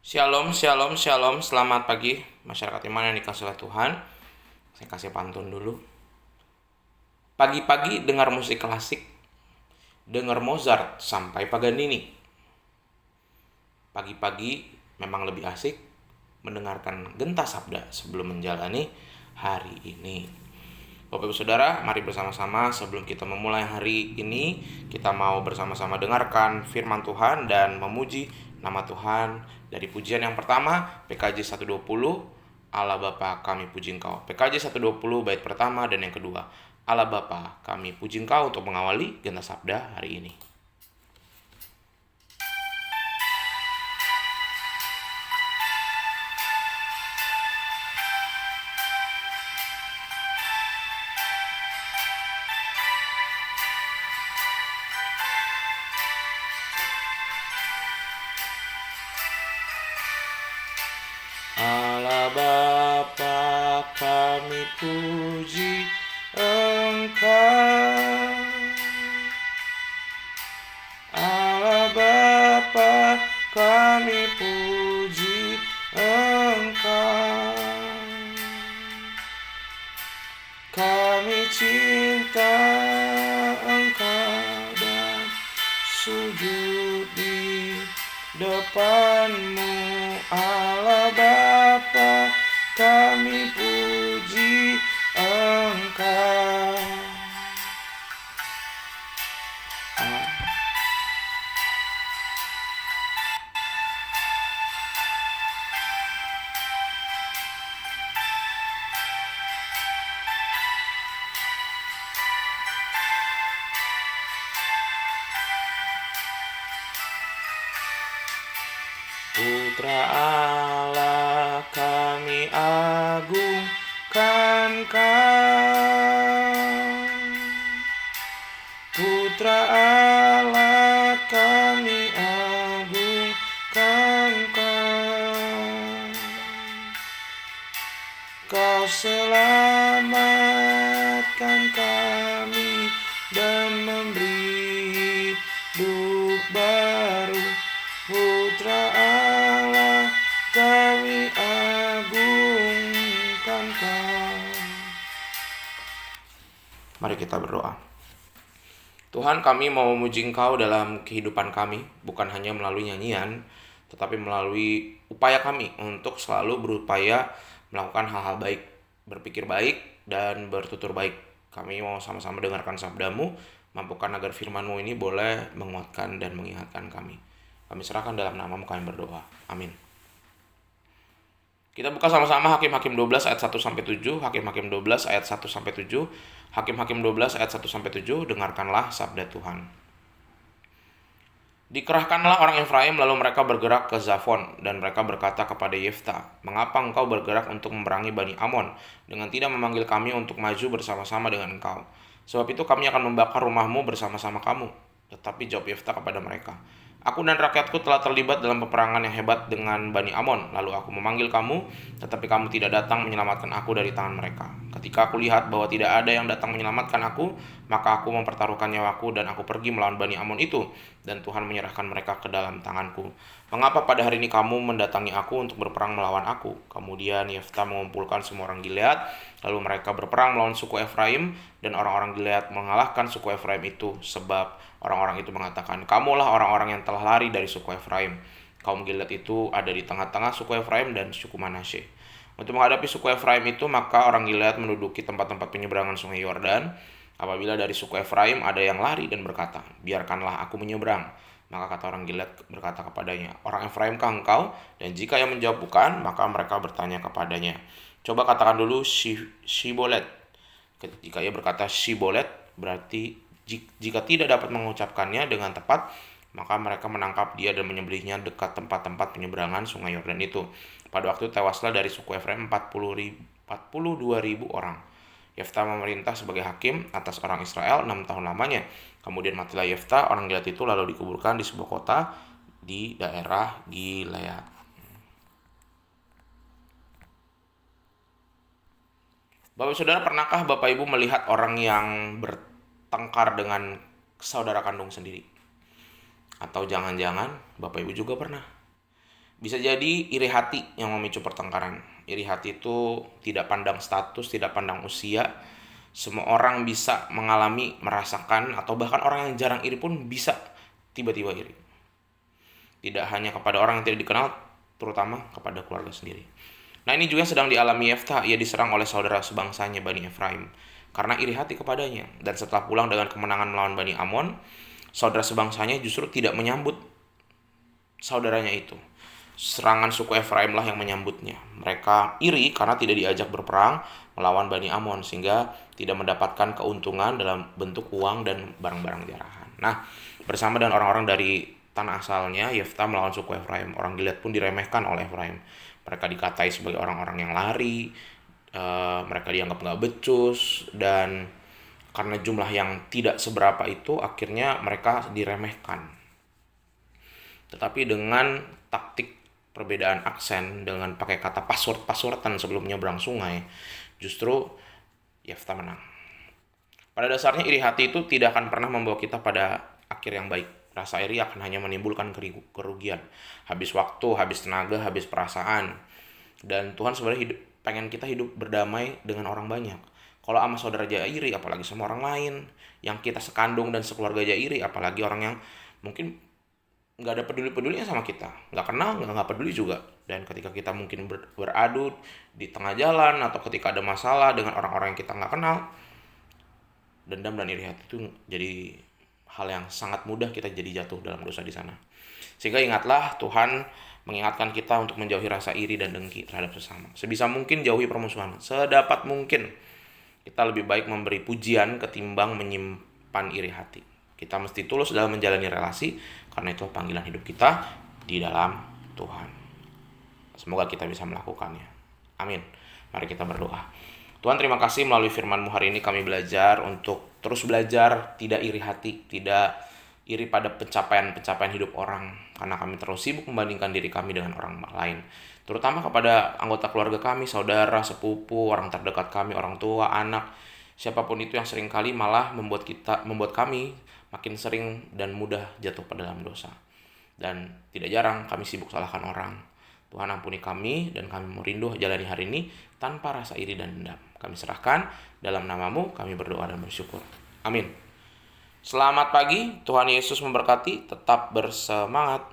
Shalom, shalom, shalom. Selamat pagi masyarakat iman yang dikasih oleh Tuhan. Saya kasih pantun dulu. Pagi-pagi dengar musik klasik, dengar Mozart sampai Paganini. Pagi-pagi memang lebih asik mendengarkan genta sabda sebelum menjalani hari ini. Bapak Ibu Saudara, mari bersama-sama sebelum kita memulai hari ini, kita mau bersama-sama dengarkan firman Tuhan dan memuji nama Tuhan dari pujian yang pertama, PKJ 120, Allah Bapa kami puji Engkau. PKJ 120 bait pertama dan yang kedua, Allah Bapa kami puji Engkau untuk mengawali Genta Sabda hari ini. Allah Bapa kami puji Engkau. Allah Bapa kami puji Engkau. Kami cinta Engkau dan sujud di depan-Mu, Allah Bapa, kami puji Engkau. Putra Allah kami agungkan Kau. Putra Allah kami agungkan Kau. Kau selamatkan kami dan memberi hidup baru. Putra Allah kami agungkan Kau. Mari kita berdoa. Tuhan, kami mau memuji Engkau dalam kehidupan kami, bukan hanya melalui nyanyian, tetapi melalui upaya kami untuk selalu berupaya melakukan hal-hal baik, berpikir baik, dan bertutur baik. Kami mau sama-sama dengarkan sabda-Mu, mampukan agar firman-Mu ini boleh menguatkan dan mengingatkan kami. Kami serahkan dalam nama-Mu kami berdoa. Amin. Kita buka sama-sama Hakim-Hakim 12 ayat 1-7, Hakim-Hakim 12 ayat 1-7, Hakim-Hakim 12 ayat 1-7, dengarkanlah sabda Tuhan. Dikerahkanlah orang Efraim, lalu mereka bergerak ke Zafon, dan mereka berkata kepada Yefta, "Mengapa engkau bergerak untuk memerangi Bani Amon, dengan tidak memanggil kami untuk maju bersama-sama dengan engkau? Sebab itu kami akan membakar rumahmu bersama-sama kamu." Tetapi jawab Yefta kepada mereka, "Aku dan rakyatku telah terlibat dalam peperangan yang hebat dengan Bani Amon. Lalu aku memanggil kamu, tetapi kamu tidak datang menyelamatkan aku dari tangan mereka. Ketika aku lihat bahwa tidak ada yang datang menyelamatkan aku, maka aku mempertaruhkan nyawaku dan aku pergi melawan Bani Amon itu, dan Tuhan menyerahkan mereka ke dalam tanganku. Mengapa pada hari ini kamu mendatangi aku untuk berperang melawan aku?" Kemudian Yefta mengumpulkan semua orang Gilead, lalu mereka berperang melawan suku Efraim, dan orang-orang Gilead mengalahkan suku Efraim itu, sebab orang-orang itu mengatakan, "Kamulah orang-orang yang telah lari dari suku Efraim." Kaum Gilead itu ada di tengah-tengah suku Efraim dan suku Manasye. Untuk menghadapi suku Efraim itu, maka orang Gilead menduduki tempat-tempat penyeberangan sungai Yordan. Apabila dari suku Efraim ada yang lari dan berkata, "Biarkanlah aku menyeberang," maka kata orang Gilead berkata kepadanya, "Orang Efraimkah engkau?" Dan jika ia menjawab bukan, maka mereka bertanya kepadanya, "Coba katakan dulu Shibolet." Jika ia berkata Shibolet, berarti jika tidak dapat mengucapkannya dengan tepat, maka mereka menangkap dia dan menyembelihnya dekat tempat-tempat penyeberangan sungai Yordan itu. Pada waktu tewaslah dari suku Efraim 42.000 orang. Yefta memerintah sebagai hakim atas orang Israel 6 tahun lamanya. Kemudian matilah Yefta, orang Gilead itu, lalu dikuburkan di sebuah kota di daerah Gilead. Bapak Saudara, pernahkah Bapak Ibu melihat orang yang bertengkar dengan saudara kandung sendiri? Atau jangan-jangan Bapak Ibu juga pernah. Bisa jadi iri hati yang memicu pertengkaran. Iri hati itu tidak pandang status, tidak pandang usia. Semua orang bisa mengalami, merasakan, atau bahkan orang yang jarang iri pun bisa tiba-tiba iri. Tidak hanya kepada orang yang tidak dikenal, terutama kepada keluarga sendiri. Nah, ini juga sedang dialami Yeftah. Ia diserang oleh saudara sebangsanya Bani Efraim karena iri hati kepadanya. Dan setelah pulang dengan kemenangan melawan Bani Amon, saudara sebangsanya justru tidak menyambut saudaranya itu. Serangan suku Efraim lah yang menyambutnya. Mereka iri karena tidak diajak berperang melawan Bani Amon, sehingga tidak mendapatkan keuntungan dalam bentuk uang dan barang-barang jarahan. Nah, bersama dengan orang-orang dari tanah asalnya, Yeftah melawan suku Efraim. Orang Gilead pun diremehkan oleh Efraim. Mereka dikatai sebagai orang-orang yang lari, mereka dianggap nggak becus, dan karena jumlah yang tidak seberapa itu, akhirnya mereka diremehkan. Tetapi dengan taktik perbedaan aksen, dengan pakai kata password-passwordan sebelum nyebrang sungai, justru Yeftah menang. Pada dasarnya iri hati itu tidak akan pernah membawa kita pada akhir yang baik. Rasa iri akan hanya menimbulkan kerugian. Habis waktu, habis tenaga, habis perasaan. Dan Tuhan sebenarnya pengen kita hidup berdamai dengan orang banyak. Kalau sama saudara aja iri, apalagi sama orang lain. Yang kita sekandung dan sekeluarga aja iri, apalagi orang yang mungkin nggak ada peduli-pedulinya sama kita, nggak kenal, nggak peduli juga. Dan ketika kita mungkin beradu di tengah jalan, atau ketika ada masalah dengan orang-orang yang kita nggak kenal, dendam dan iri hati itu jadi hal yang sangat mudah kita jadi jatuh dalam dosa di sana. Sehingga ingatlah, Tuhan mengingatkan kita untuk menjauhi rasa iri dan dengki terhadap sesama. Sebisa mungkin jauhi permusuhan, sedapat mungkin. Kita lebih baik memberi pujian ketimbang menyimpan iri hati. Kita mesti tulus dalam menjalani relasi, karena itu panggilan hidup kita di dalam Tuhan. Semoga kita bisa melakukannya. Amin. Mari kita berdoa. Tuhan, terima kasih melalui firman-Mu hari ini kami belajar untuk terus belajar, tidak iri hati, tidak iri pada pencapaian-pencapaian hidup orang, karena kami terlalu sibuk membandingkan diri kami dengan orang lain. Terutama kepada anggota keluarga kami, saudara, sepupu, orang terdekat kami, orang tua, anak, siapapun itu yang seringkali malah membuat kami makin sering dan mudah jatuh pada dalam dosa. Dan tidak jarang kami sibuk salahkan orang. Tuhan, ampuni kami, dan kami mau rindu jalani hari ini tanpa rasa iri dan dendam. Kami serahkan dalam nama-Mu, kami berdoa dan bersyukur. Amin. Selamat pagi, Tuhan Yesus memberkati, tetap bersemangat.